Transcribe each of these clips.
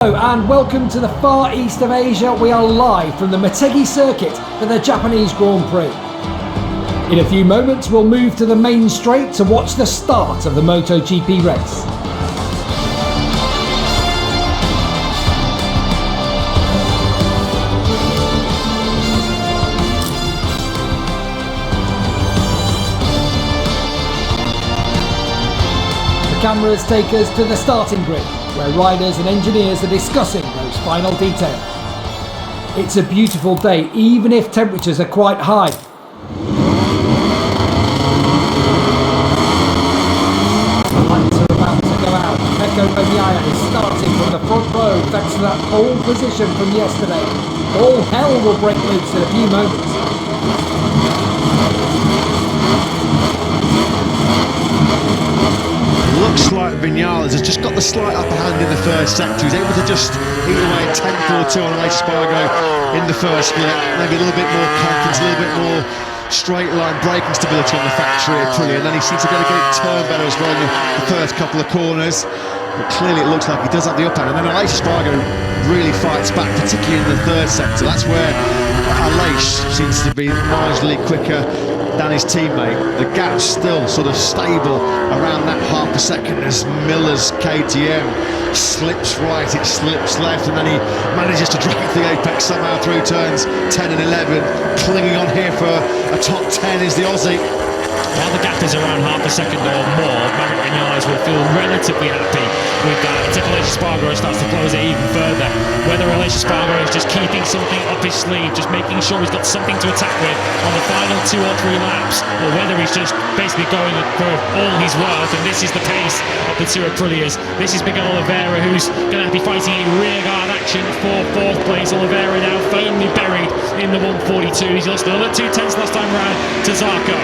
Hello and welcome to the far east of Asia. We are live from the Motegi circuit for the Japanese Grand Prix. In a few moments we'll move to the main straight to watch the start of the Motogp race. The cameras take us to the starting grid, where riders and engineers are discussing those final details. It's a beautiful day, even if temperatures are quite high. The lights are about to go out. Motegi is starting from the front row thanks to that pole position from yesterday. All hell will break loose in a few moments. Looks like Vinales has just got the slight upper hand in the first sector. He's able to just eat away a 10-4-2 on Espargaro in the first split. Maybe a little bit more confidence, a little bit more straight line braking stability on the factory at Aprilia, and then he seems to be able to get it turned better as well in the first couple of corners. But clearly it looks like he does have the upper hand, and then Espargaro really fights back, particularly in the third sector. That's where Aleix seems to be marginally quicker than his teammate. The gap's still sort of stable around that half a second as Miller's KTM slips right, it slips left, and then he manages to drag the apex somehow through turns 10 and 11. Clinging on here for a top 10 is the Aussie. While the gap is around half a second or more, Maverick Vinales will feel relatively happy with that until Aleix Espargaro starts to close it even further. Whether Aleix Espargaro is just keeping something up his sleeve, just making sure he's got something to attack with on the final 2 or 3 laps, or whether he's just basically going for all he's worth, and this is the pace of the 2 Aprilias. This is Miguel Oliveira, who's going to be fighting in rearguard action for 4th place. Oliveira now firmly buried in the 142. He's lost another 2 tenths last time round to Zarco.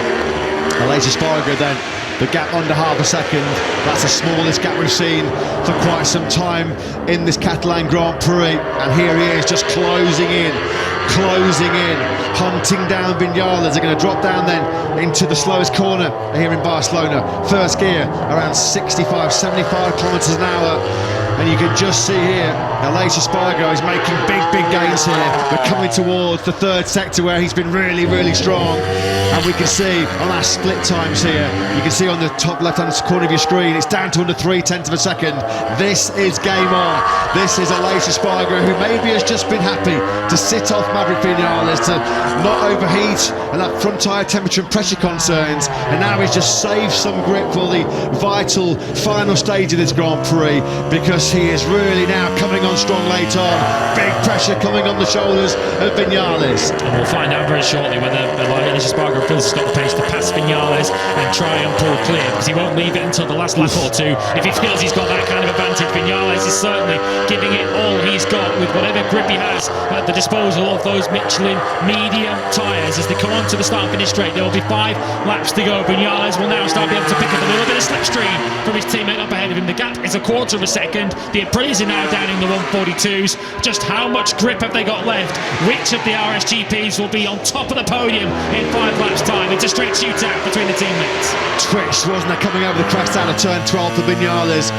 Aleix Espargaro then, the gap under half a second. That's the smallest gap we've seen for quite some time in this Catalan Grand Prix. And here he is, just closing in, hunting down Vinales. They're going to drop down then into the slowest corner here in Barcelona. First gear, around 65, 75 kilometers an hour. And you can just see here, Aleix Espargaro is making big gains here. We're coming towards the third sector where he's been really strong. And we can see on our split times here, you can see on the top left-hand corner of your screen, it's down to under 0.3 of a second. This is game on. This is Aleix Espargaro, who maybe has just been happy to sit off Maverick Vinales, to not overheat and that front tyre temperature and pressure concerns. And now he's just saved some grip for the vital final stage of this Grand Prix, because he is really now coming on strong late on. Big pressure coming on the shoulders of Vinales. And we'll find out very shortly whether Aleix Espargaro feels he's got the pace to pass Vinales and try and pull clear, because he won't leave it until the last lap or 2 if he feels he's got that kind of advantage. Vinales is certainly giving it all he's got with whatever grip he has at the disposal of those Michelin medium tyres as they come on to the start and finish straight. There will be 5 laps to go. Vinales will now start being able to pick up a little bit of slipstream from his teammate up ahead of him. The gap is a 1/4 of a second. The Aprilias are now down in the 142s. Just how much grip have they got left? Which of the RSGPs will be on top of the podium in 5 laps time? It's a straight shootout between the teammates. Twitch, wasn't there, coming over the crash down of turn 12 for Vinales?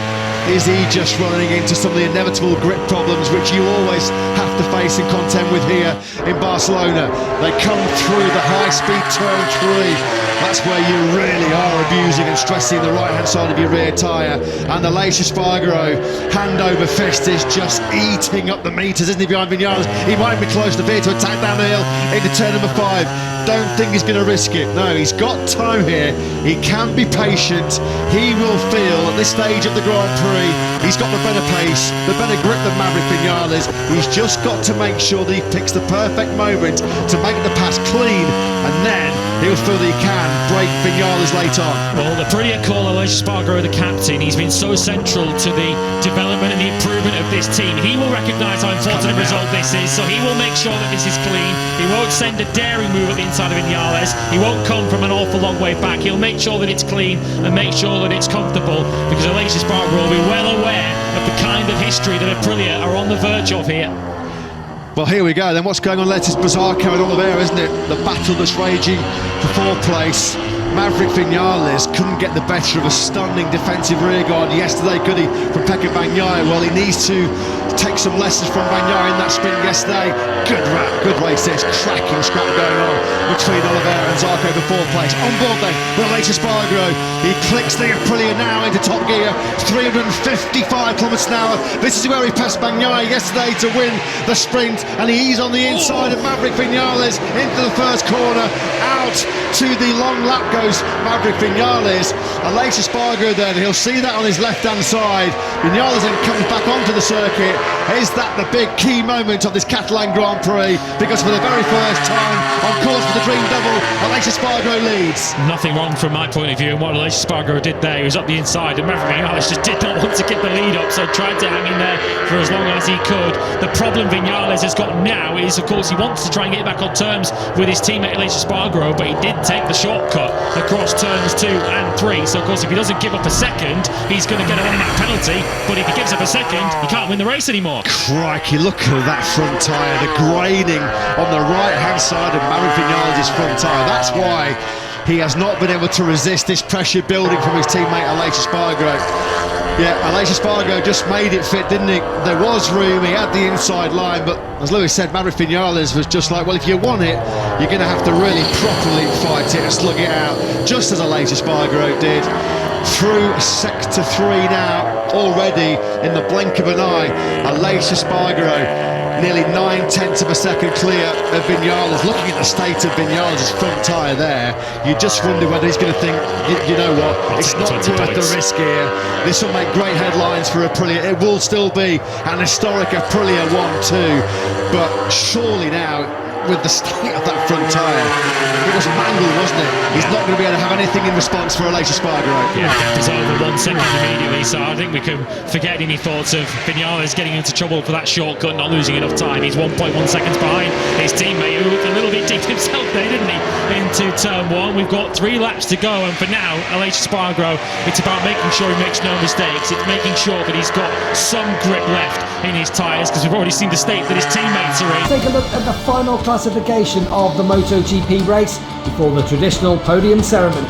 Is he just running into some of the inevitable grip problems which you always have to face and contend with here in Barcelona? They come through the high-speed turn 3. That's where you really are abusing and stressing the right-hand side of your rear tyre. And Aleix Espargaro, hand over fist, is just eating up the meters, isn't he, behind Vinales? He might be close to here to attack down the hill into turn number 5. Don't think he's going to risk it. No, he's got time here. He can be patient. He will feel at this stage of the Grand Prix he's got the better pace, the better grip than Maverick Vinales. He's just got to make sure that he picks the perfect moment to make the pass clean, and then he'll feel that he can break Vinales late on. Well, the brilliant call, Aleix Espargaro, the captain. He's been so central to the development and the improvement of this team. He will recognise how important a result this is, so he will make sure that this is clean. He won't send a daring move at the inside of Vinales. He won't come from an awful long way back. He'll make sure that it's clean and make sure that it's comfortable, because Aleix Espargaro will be well aware of the kind of history that Aprilia are on the verge of here. Well, here we go. Then what's going on? It's Zarco and Oliveira, isn't it? The battle that's raging for 4th place. Maverick Vinales couldn't get the better of a stunning defensive rearguard yesterday, could he, from Pecco Bagnaia? Well, he needs to take some lessons from Bagnaia in that sprint yesterday. Good race this, cracking scrap going on between Oliveira and Zarco for fourth place. On board then with Aleix Espargaro. He clicks the Aprilia now into top gear, 355 kilometres an hour. This is where he passed Bagnaia yesterday to win the sprint, and he's on the inside of Maverick Vinales into the first corner. Out to the long lap goes Maverick Vinales. Aleix Espargaro then, he'll see that on his left-hand side. Vinales then comes back onto the circuit. Is that the big key moment of this Catalan Grand Prix? Because for the very first time on course for the Dream Double, Aleix Espargaro leads. Nothing wrong from my point of view, and what Aleix Espargaro did there, he was up the inside, and Maverick Vinales just did not want to give the lead up, so tried to hang in there for as long as he could. The problem Vinales has got now is, of course, he wants to try and get back on terms with his teammate Aleix Espargaro, but he did take the shortcut across turns 2 and 3, so of course if he doesn't give up a second, he's going to get a one-lap penalty, but if he gives up a second, he can't win the race anymore. Crikey, look at that front tyre, the graining on the right-hand side of Maverick Vinales' front tyre. That's why he has not been able to resist this pressure building from his teammate Aleix Espargaro. Yeah, Aleix Espargaro just made it fit, didn't he? There was room, he had the inside line, but as Lewis said, Maverick Vinales was just like, well, if you want it, you're going to have to really properly fight it and slug it out, just as Aleix Espargaro did. Through sector 3 now, already in the blink of an eye. Aleix Espargaro nearly 9/10 of a second clear of Vinales. Looking at the state of Vinales' front tyre there, you just wonder whether he's going to think, you know what, it's not worth the risk here. This will make great headlines for Aprilia. It will still be an historic Aprilia 1-2, but surely now, with the state of that front tyre, it was mangled, wasn't it? He's not going to be able to have anything in response for Aleix Espargaro. Yeah, it was over 1 second immediately, so I think we can forget any thoughts of Vinales getting into trouble for that shortcut, not losing enough time. He's 1.1 seconds behind his teammate, who looked a little bit deep himself there, didn't he, into turn 1. We've got 3 laps to go, and for now, Aleix Espargaro, it's about making sure he makes no mistakes. It's making sure that he's got some grip left in his tyres, because we've already seen the state that his teammates are in. Take a look at the final classification of the Motogp race before the traditional podium ceremony.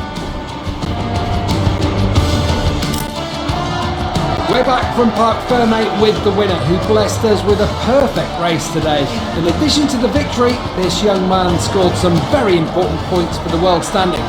We're back from Parc Fermé with the winner, who blessed us with a perfect race today. In addition to the victory, this young man scored some very important points for the world standings.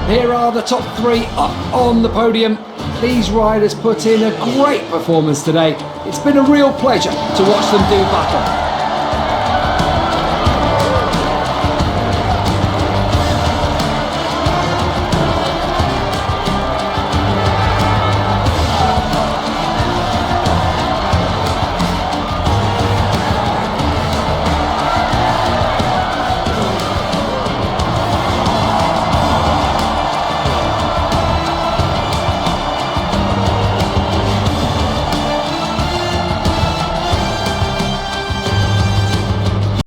Here are the top 3 up on the podium. These riders put in a great performance today. It's been a real pleasure to watch them do battle.